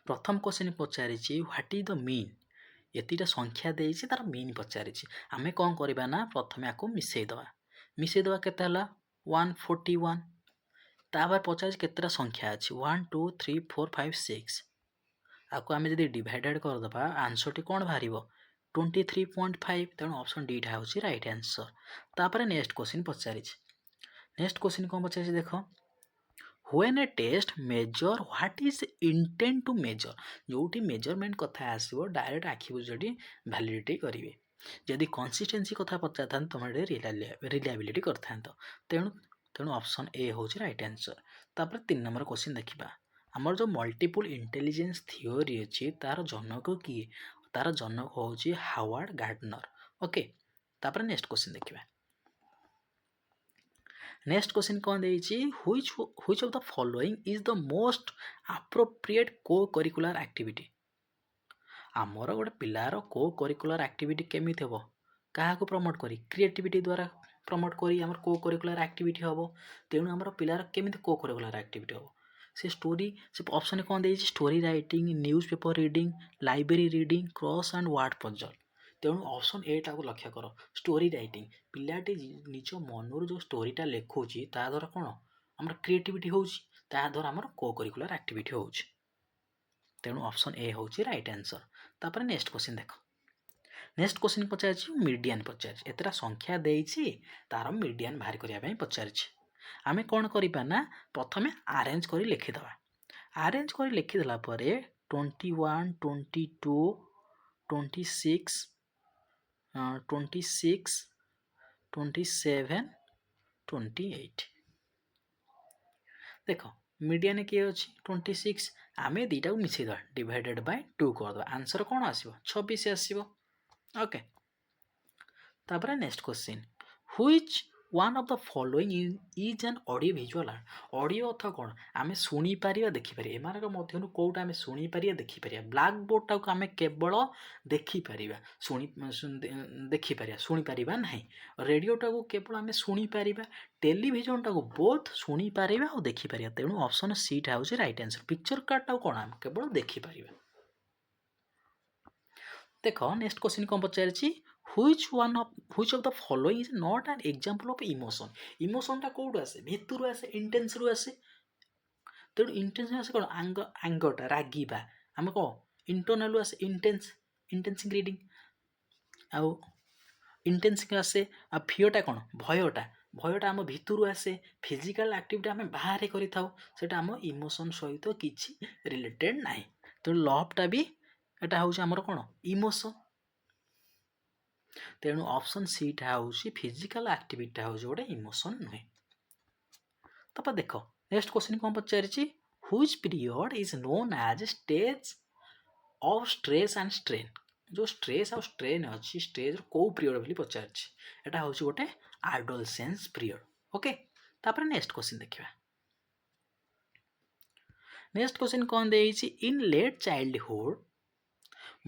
प्रथम क्वेश्चन पचारि what is the mean एतिटा संख्या देइछि तार मीन पचारि आमे कौन करबा ना प्रथमे आको मिसई दवा केते हला 141 तापर पचारि केतेटा संख्या अछि 1 2 3 4 5 6 आको आमे जदि डिवाइडेड कर दबा आंसर टी कोन भारिबो 23.5 तेणु ऑप्शन डी टा होछि राइट आंसर। तापर नेक्स्ट क्वेश्चन पचारि नेक्स्ट क्वेश्चन कोन पचारि देखो when a test measure what is intent to measure जोटी मेजरमेंट कथा आसीबो डायरेक्ट आखि बुझटी वैलिडिटी करिवे जदि कंसिस्टेंसी कथा पचारथान तमरे रिलायबिलिटी करथान तेणु तेणु ऑप्शन ए होछि राइट आंसर। तापर 3 नंबर क्वेश्चन देखिबा हमर जो मल्टीपल इंटेलिजेंस थ्योरी अछि तार जनक किए तार जनक होछि हावर्ड गार्डनर। ओके तापर नेक्स्ट क्वेश्चन देखिबा नेक्स्ट क्वेश्चन कौन देइछि which of the following is the most appropriate co curricular activity आमर गोटे पिलार को करिकुलर एक्टिविटी केमिति हेबो काहाको प्रमोट करी क्रिएटिविटी द्वारा प्रमोट करी हमर को करिकुलर एक्टिविटी हेबो तेणु हमर पिलार केमिति को करिकुलर एक्टिविटी हेबो से स्टोरी से ऑप्शन कौन देइछि story writing newspaper reading library reading cross and word puzzle तेणु ऑप्शन ए टाको लक्ष्य कर स्टोरी राइटिंग पिलाटी निज मनर जो स्टोरीटा लेखुची ता द्वारा कौन आमर क्रिएटिविटी होउची ता द्वारा आमर को करिकुलर एक्टिविटी होउची तेणु ऑप्शन ए होउची राइट आंसर। तापर नेक्स्ट क्वेश्चन देखो नेक्स्ट क्वेश्चन पचारछि मीडियन पचारछि एतरा संख्या देइछि तार मीडियन बाहर करिया पई पचारछि आमे कोन करिबा ना प्रथमे अरेंज करी लिखि दबा अरेंज करी लिखि देला परे 21 22 26 26 27 28 देखो मीडियन किए अछि 26 आमे दीटा को मिसै दबा डिवाइडेड बाय 2 कर दबा आंसर कोन आसीबो 26 आसीबो। ओके तापर next question which one of the following is an audio visual art audio अर्थ कोन आमे सुनी पारिया देखि पारिया एमानक मध्यनु कोउटा आमे सुनी पारिया देखि पारिया ब्लैक बोर्ड टाको आमे केवल देखि पारिया सुनी देखि पारिया सुनी पारिबा नाही रेडियो टाको केवल आमे सुनी पारिबा टेलीविजन टाको बोथ सुनी पारिबा और देखि पारिया तेणु ऑप्शन सी टा होछि राइट आंसर पिक्चर कार्ड टाको कोन आमे केवल देखि पारिबा। देखो नेक्स्ट क्वेश्चन कोन पचारछि which of the following is not an example of emotion टा कोड आसे भितरु आसे इंटेंस रु आसे तेणु इंटेंस आसे कोन आंगटा रागीबा हम को इंटरनल आसे इंटेंस रीडिंग आउ इंटेंस आसे आ फियरटा कोन भयटा हम भितरु आसे फिजिकल एक्टिविटी हम बाहर करि थाउ सेटा हम इमोशन सहित किछि रिलेटेड नाही तेणु लवटा भी एटा होउछ हमर कोन इमोशन तेणु ऑप्शन सी टा होउछि फिजिकल एक्टिविटी टा होउछि गोटे इमोशन नुहे। तब देखो नेक्स्ट क्वेश्चन कोन पचारिछि which period is known as stage of stress and strain जो स्ट्रेस और स्ट्रेन अछि स्टेज को पीरियड बोली पचारिछि एटा होउछि गोटे एडोलसेंस पीरियड। ओके तापर नेक्स्ट क्वेश्चन देखिबा नेक्स्ट क्वेश्चन कोन देइछि in late childhood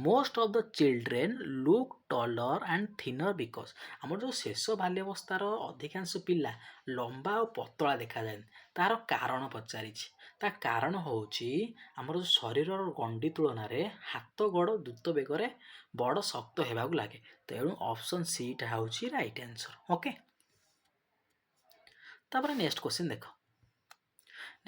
most of the children look taller and thinner because हमर जो शेष बाल्यावस्थार अधिकांश पिला लंबा और पतला देखा जाए तार कारण पचारिछि ता कारण होउछि हमर जो शरीर गंडी तुलन रे हाथ गोड़ द्रुत बेगरे बड़ शक्त हेबाक लागे तेणु ऑप्शन सी टा होउछि राइट आंसर। ओके तापर नेक्स्ट क्वेश्चन देखो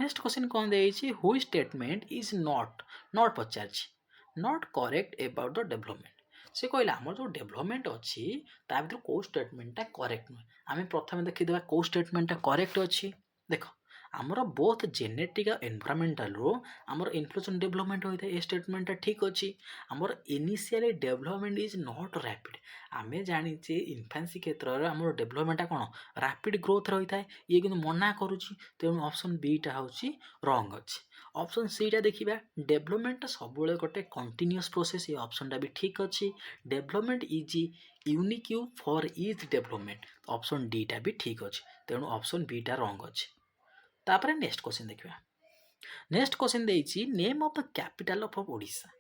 नेक्स्ट क्वेश्चन कोन देइछि व्हिच स्टेटमेंट इज नॉट पचारिछि not correct about the development से कहला हमर जो डेवलपमेंट अछि ता भीतर को स्टेटमेंटटा करेक्ट न आमे प्रथमे देखि देबा को स्टेटमेंटटा करेक्ट अछि देखो हमर बोथ जेनेटिक और एनवायरमेंटल रो हमर इन्फ्लुएंस डेवलपमेंट होइता ए स्टेटमेंटटा ठीक अछि हमर initially development is not rapid आमे जानि जे इन्फेंसी क्षेत्र रे हमर डेवलपमेंटटा कोन रैपिड ग्रोथ रहिता ये किनु मना करूछि तेणु ऑप्शन बी टा होछि रॉन्ग अछि। ऑप्शन सी टा देखिबा डेवलपमेंट सब बेले गोटे कंटीन्यूअस प्रोसेस ये ऑप्शन टा भी ठीक अछि development is unique for each development option D टा भी ठीक अछि तेणु ऑप्शन बी टा रॉन्ग अछि। तापर नेक्स्ट क्वेश्चन देखिबा नेक्स्ट क्वेश्चन देइछि name of the capital of Odisha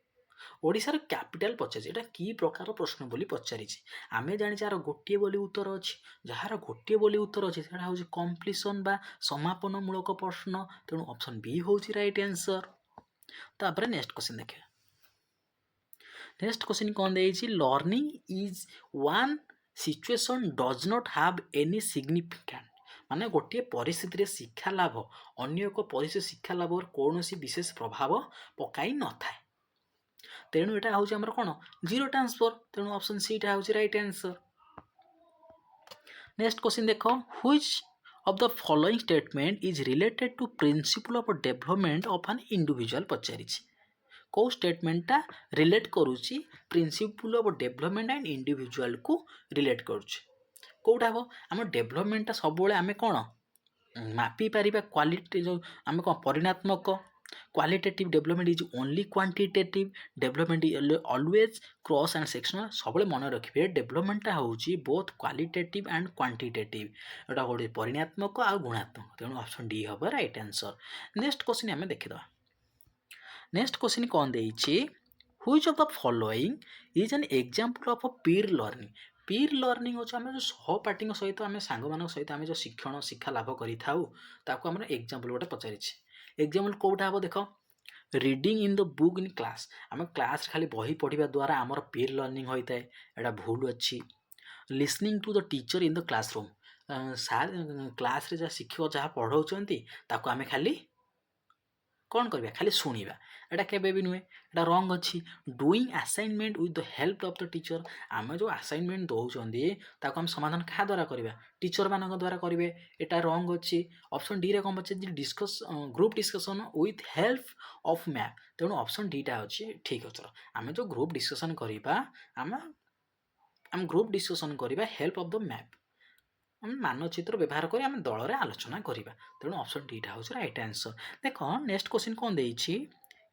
Odisha रो कैपिटल पचारिछि एटा की प्रकार प्रश्न बोली पचारिछि आमे जानि जार गोटिए बोली उत्तर अछि जार गोटिए बोली उत्तर अछि सेटा होछि कंप्लीशन बा समापन मूलक प्रश्न तेणु ऑप्शन बी होछि राइट आंसर। तापर नेक्स्ट क्वेश्चन देखिए नेक्स्ट क्वेश्चन कौन देइछि learning is one situation does not have any significant माने गोटे परिस्थिति शिक्षा लाभ अन्य एक परिस्थिति शिक्षा लाभ कौन विशेष प्रभाव पकाई न थाए तेणु यहाँ हूँ आम कौन जीरो ट्रांसफर तेणु ऑप्शन सी टा हूँ राइट आंसर नेक्स्ट क्वेश्चन देख which of the following statement is related to principle of development of an individual पचारिछि कौ स्टेटमेंटा रिलेट करुच्ची principle of development and individual को रिलेट करुच्ची कौटा हम आम डेवलपमेंटा सब आम कौन मापी पारिबा क्वालिटी जो आम कौन परिणात्मक qualitative development is only quantitative development is always cross and sectional सब मन रखिए डेवलपमेंटा हूँ बोथ क्वालिटेटिव एंड क्वांटिटेटिव एटा गोटे परिणात्मक आ गुणात्मक तेणु ऑप्शन डी हम राइट आंसर नेक्स्ट क्वेश्चन आम देखिदा नेक्स्ट क्वेश्चन कौन देइछि which of the following is an example of a peer learning Pir learning होछ आमे जो सहपाठी सहित आमे सांग मान सहित आमे जो शिक्षण शिक्षा लाभ करि थाउ ताको हमर एग्जांपल गोटे पचारिछि एग्जांपल कोउटा हबो देखो reading in the book in class आमे क्लास खाली बही पढ़िबा द्वारा हमर पीर लर्निंग होइताय एटा भूल अछि listening to the teacher in the classroom sir class रे जा शिक्षक जहाँ पढ़ाउछंती ताको आमे खाली कौन करबा खाली शुणा एटा केबे भी नुहे एटा रंग अच्छी doing assignment with the help of the teacher आम जो असाइनमेंट दौरान ताको हम समाधान क्या द्वारा करवा टीचर मान द्वारा करेंगे एटा रंग अच्छी ऑप्शन डी रे कौन पचे discuss group discussion with help of map तेणु ऑप्शन डी टा अच्छी ठीक अच्छे आम जो ग्रुप डिस्कसन करवा आम ग्रुप डिस्कसन करवा हेल्प ऑफ द मैप मानचित्र व्यवहार कर आम दल में आलोचना करवा तेणु ऑप्शन डी टा हूँ राइट आंसर देख नेक्स्ट क्वेश्चन कौन देइछि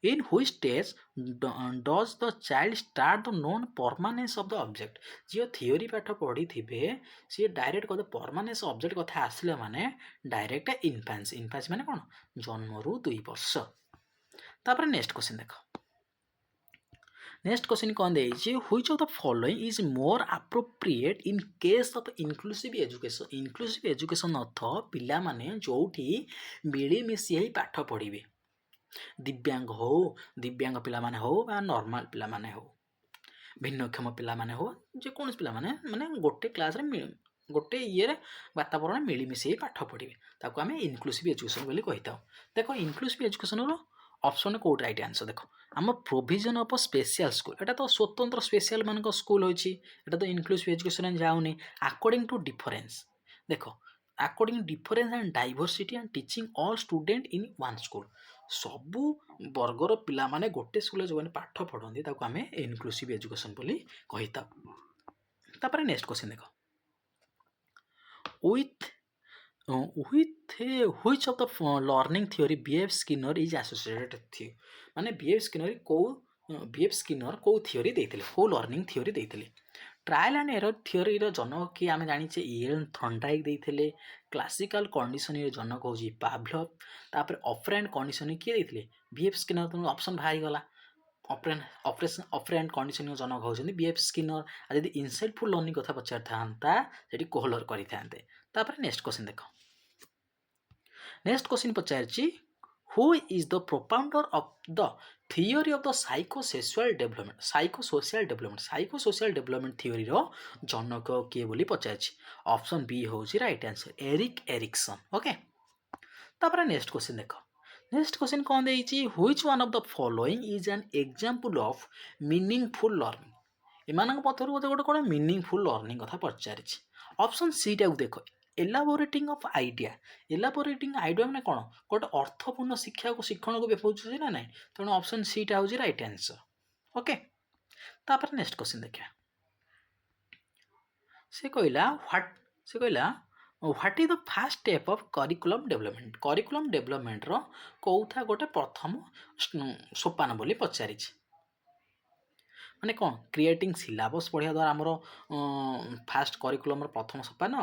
in which stage does the child start the known permanence of the object जी थियोरी पाठ पढ़ी थे सी डायरेक्ट कदे परमानेंस ऑब्जेक्ट कथा आसिले माने डायरेक्ट इनफेंस माने कौन जन्म रु 2 वर्ष तापर नेक्स्ट क्वेश्चन देख नेक्स्ट क्वेश्चन कौन देइछि which of the following is more appropriate in case of inclusive education अर्थ पिला माने जोठी मिलीमिशी ही पाठ पढ़िबे दिव्यांग पिला माने हो बा नॉर्मल पिला माने हो भिन्नक्षम पिला माने हो जे कौन पिला माने माने गोटे क्लास रे गोटे ये वातावरण मिलीमिशी पाठ पढ़िबे ताको आमे इनक्लूसिव एजुकेशन बोली कहिताउ देखो इनक्लूसिव एजुकेशन रो ऑप्शन कोड राइट आंसर देखो आम प्रोविजन ऑफ स्पेशल स्कूल एटा तो स्वतंत्र स्पेशल मान स्कूल होची एटा तो इनक्लूसिव एजुकेशन जाउनी अकॉर्डिंग टू डिफरेंस देखो according difference and diversity and teaching all student in one school सबू वर्गर पिला माने गोटे स्कूल जो पाठ पढ़ती ताको आम इनक्लूसिव एजुकेशन बोली कहिता तापर नेक्स्ट क्वेश्चन देखो with which of the learning theory B.F. Skinner is associated with माने B.F. Skinner को theory देइथिले को learning theory देइथिले ट्रायल एंड एरर थियोरी रो जनक कि आमे जानिचे इएन थॉर्नडाइक देइथिले क्लासिकल कंडीशनिंग रो जनक होजी पावलोव तापर ऑपरेंट कंडीशनिंग के देइथिले B.F. Skinner तो ऑप्शन भाई गला ऑपरेंट कंडीशनिंग जनक होजनी B.F. Skinner आ यदि इनसाइटफुल लर्निंग कथा पचार थांता सेठी कोहलर करि थांते तापर नेक्स्ट क्वेश्चन देखो नेक्स्ट क्वेश्चन पचारछि who is the propounder of the theory of the psychosocial development theory रो जनक किए बोली पचारछि ऑप्शन बी होछि right answer Erik Erikson okay तापर नेक्स्ट क्वेश्चन देखो नेक्स्ट क्वेश्चन कौन देइछि which one of the following is an example of meaningful learning एमानक पथर गोटे कोन मीनिंगफुल लर्निंग कथा पचारछि ऑप्शन सी टा देखो एलाबोरेटिंग ऑफ आइडिया माने कौन गोटे अर्थपूर्ण शिक्षा को शिक्षण को बेपौछि ना नहीं तेणु ऑप्शन सी टा होछि राइट आंसर ओके तापर नेक्स्ट क्वेश्चन देखिया से कहला what is the first step of curriculum development रो कोउथा गोटे प्रथम सोपान बोली पचारिछि माने कौन क्रिएटिंग सिलेबस पढ़िया द्वारा आमर फास्ट करिकुलम प्रथम सोपान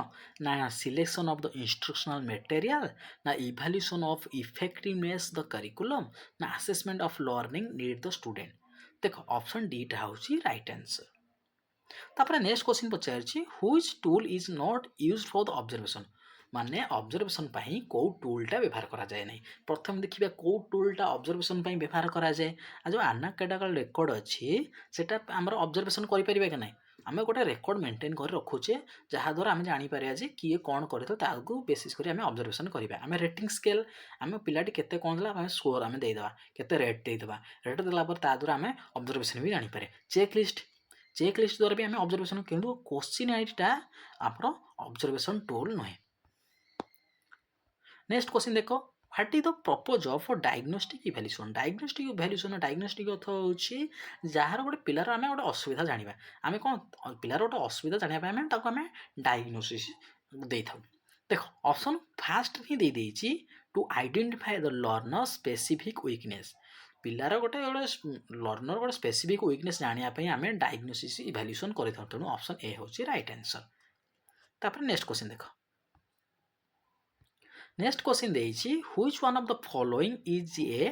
ना selection of the instructional material ना evaluation of effectiveness the curriculum ना assessment of learning need the student देखो ऑप्शन डी टा होची राइट आंसर तापर नेक्स्ट क्वेश्चन पचारछि which tool is not used for the observation माने ऑब्जर्वेशन पाई को टूलटा व्यवहार करा जाए नहीं प्रथम देखिबा को टूलटा ऑब्जर्वेशन पाई व्यवहार करा जाए आ जो एनालिटिकल रेकॉर्ड अछि सेटा हमर ऑब्जर्वेशन करि परिबा कि नहीं आमे गोटे रेकॉर्ड मेंटेन कर रखुचे जहाँ द्वारा आमे जानि परिया जे किए कोन करे तो ताकू बेसिस करी आमे ऑब्जर्वेशन करिबा आमे रेटिंग स्केल आमे पिलाटी केते कोन देला आमे स्कोर आमे देइ दबा केते रेट देइ दबा रेट देला पर ता द्वारा आमे ऑब्जर्वेशन भी जानि पारे चेक लिस्ट द्वारा भी आमे ऑब्जर्वेशन किंतु क्वेश्चन आईटा आपरो ऑब्जर्वेशन टूल नहे नेक्स्ट क्वेश्चन देखो what is the purpose of diagnostic evaluation diagnostic अर्थ होची जहार गोटे पिलार आमे गोटे असुविधा जानिबा आमे कोन पिलार गोटे असुविधा जानिबा पाए आमे ताको आमे डायग्नोसिस देइ थाउ देखो ऑप्शन फास्ट ही दे देइची to identify the learner specific weakness पिलार गोटे लर्नर गोटे स्पेसिफिक वीकनेस जानिया पाए आमे डायग्नोसिस इवैल्यूएशन करि थाउ तेनु ऑप्शन ए होची राइट आंसर तापर नेक्स्ट क्वेश्चन देखो नेक्स्ट क्वेश्चन देइछि which one of the following is a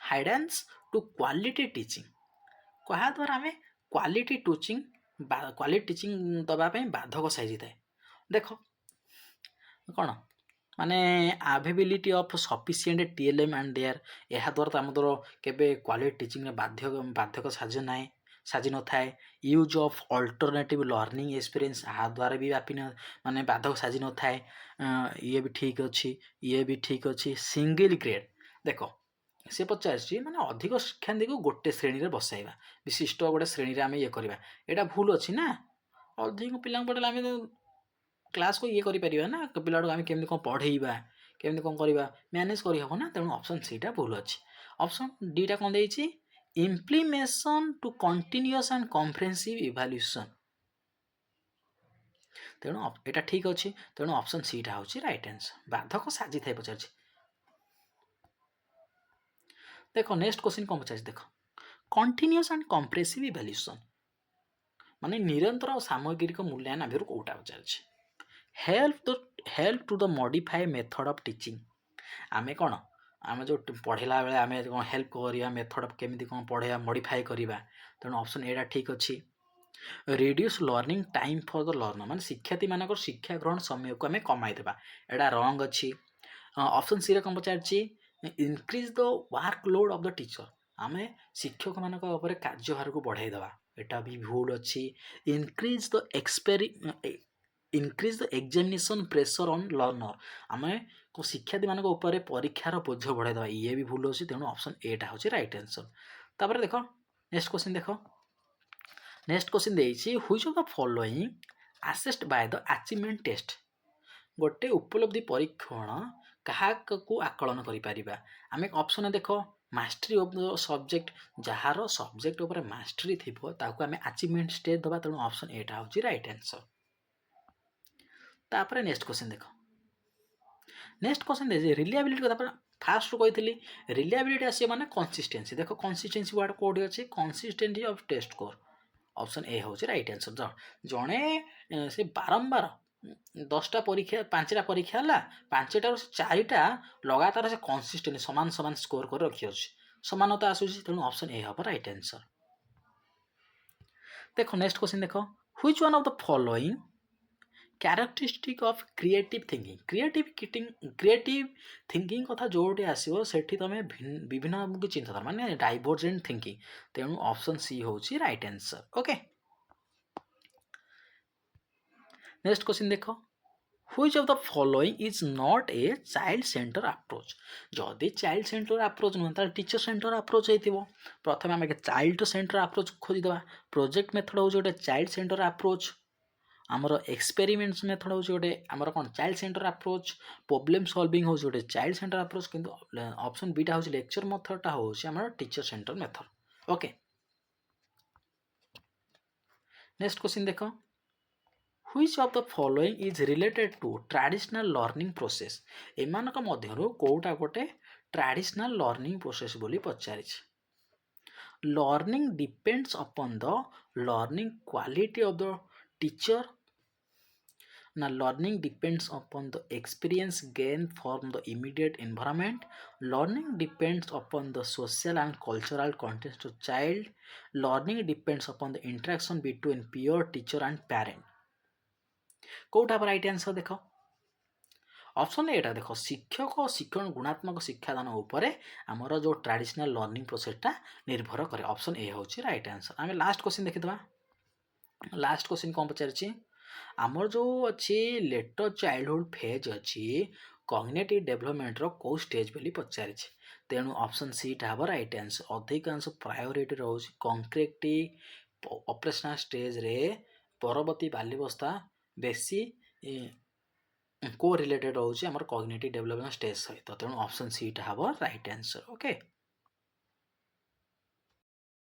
hindrance to quality teaching कहा द्वारा हमें क्वालिटी टीचिंग दबा पे बाधक साइज थाए देखो कौन माने availability of sufficient TLM and there यह द्वारा तो आमर केबे क्वालिटी टीचिंग बाधक साज ना साजी न थाए use of alternative learning experience आ द्वारा भी व्यापी माने बाधक साजी न थाए ये भी ठीक अच्छी सिंगल ग्रेड देखो से पचार माने अधिक शिक्षार्थी को गोटे श्रेणी में बसाइबा विशिष्ट गोटे श्रेणी आम ये करवा यहाँ भूल अच्छी ना अधिक पिला पढ़े आम क्लास को ये करें ना पिला आम केमी कौन पढ़ेबा केमी कौन करवा मैनेज करहब ना तेणु ऑप्शन सीटा भूल अच्छी ऑप्शन डीटा कौन देती implementation to continuous and comprehensive evaluation तेणु यहाँ ठीक अच्छे तेणु ऑप्शन सीटा हूँ राइट आंसर बाधक साजी थाए पचार देखो नेक्स्ट क्वेश्चन कौन पचार देखो कंटिन्यूअस एंड कम्प्रेहेंसिव इवैल्यूएशन माने निरंतर और सामग्रिक मूल्यांकन आम कौटा पचार help to the modify method of teaching आम कौन आम जो पढ़ेला बेले आम कौन हेल्प करवा मेथड केमी कौन पढ़ेगा मॉडिफाई करवा तेणु ऑप्शन एटा ठीक अच्छी reduce learning time for the learner माने शिक्षार्थी मानक शिक्षा ग्रहण समय को आम कमाईदेवा एटा रंग अच्छी ऑप्शन सी कौन पचार increase the workload of the teacher आम शिक्षक मान कार्यभार को बढ़ाईदेवा एटा भी भूल अच्छी increase the examination pressure on learner आम को शिक्षार्थी मान परीक्षार बोझ बढ़ाईदेवा ये भी भूल अच्छी तेणु ऑप्शन एटा हूँ राइट आंसर तापर देखो नेक्स्ट क्वेश्चन देखो नेक्स्ट क्वेश्चन देइछि which of the following assessed by the achievement test गोटे उपलब्धि परीक्षण क्या आकलन करिपारिबा आमे ऑप्शन देखो मास्टरी ऑफ द सब्जेक्ट जहार सब्जेक्ट ऊपर मास्टरी थिबो ताको आमे अचीवमेंट स्टेज दबा तेणु ऑप्शन एटा होची राइट आंसर तापर नेक्स्ट क्वेश्चन देखो नेक्स्ट क्वेश्चन दे रिलायबिलिटी कथा फास्ट कही रिलायबिलिटी आसी माने कंसिस्टेंसी देखो कंसिस्टेंसी वर्ड कोड अच्छे consistency of test score option A हूँ राइट आंसर जड़े से बारंबार 10टा परीक्षा 5टा परीक्षा है 5टार 4टा लगातार से कंसिस्टेंट समान समान स्कोर कर रखी समानता आसूसी तेणु ऑप्शन ए हम राइट आंसर देखो नेक्स्ट क्वेश्चन देखो which one of the following characteristic of creative thinking कथा जोटे आसो सेठी तुम विभिन्न चिंताधारा माने डाइवर्जेंट थिंकिंग तेणु ऑप्शन सी होची right answer okay next question देखो which of the following is not a child center approach जदि चाइल्ड सेंटर अप्रोच नुह टीचर सेंटर अप्रोच हो प्रथम आम चाइल्ड सेंटर अप्रोच खोजीदेवा प्रोजेक्ट मेथड हूँ गोटे चाइल्ड सेंटर अप्रोच आमर एक्सपेरिमेंट्स मेथड हूँ गोटे आमर कौन child center approach problem solving हूँ गोटे चाइल्ड सेंटर अप्रोच किंतु ऑप्शन बीटा हूँ लेक्चर मेथडटा हूँ आमर teacher center method okay next question देखो which of the following is related to traditional learning process एमानक मध्यरु कोउटा गोटे ट्रेडिशनल लर्निंग प्रोसेस बोली पचारि learning depends upon the learning quality of the teacher ना learning depends upon the experience gained from the immediate environment learning depends upon the social and cultural context of child learning depends upon the interaction between peer teacher and parent कोटा पर right answer देखो option एटा देखो शिक्षक और शिक्षण गुणात्मक शिक्षादान उपरे आमर जो ट्रेडिशनल लर्निंग प्रोसेसटा निर्भर करे ऑप्शन ए होची राइट आंसर। आम लास्ट क्वेश्चन देखिदबा। लास्ट क्वेश्चन कौन पचारछि आमर जो अच्छी लेटर चाइल्डहुड फेज अच्छी कॉग्निटिव डेवलपमेंट रो को स्टेज बोली पचारछि। तेणु ऑप्शन सी टा हबो राइट आंसर। अधिकांश प्रायोरिटी रोज कॉन्क्रीटिव ऑपरेशनल स्टेज रे परवर्ती बाल्यावस्था बेसी को रिलेटेड रोचे आमर कॉग्निटिव डेवलपमेंट स्टेज सहित। तेणु ऑप्शन सी टा हबो राइट आंसर। ओके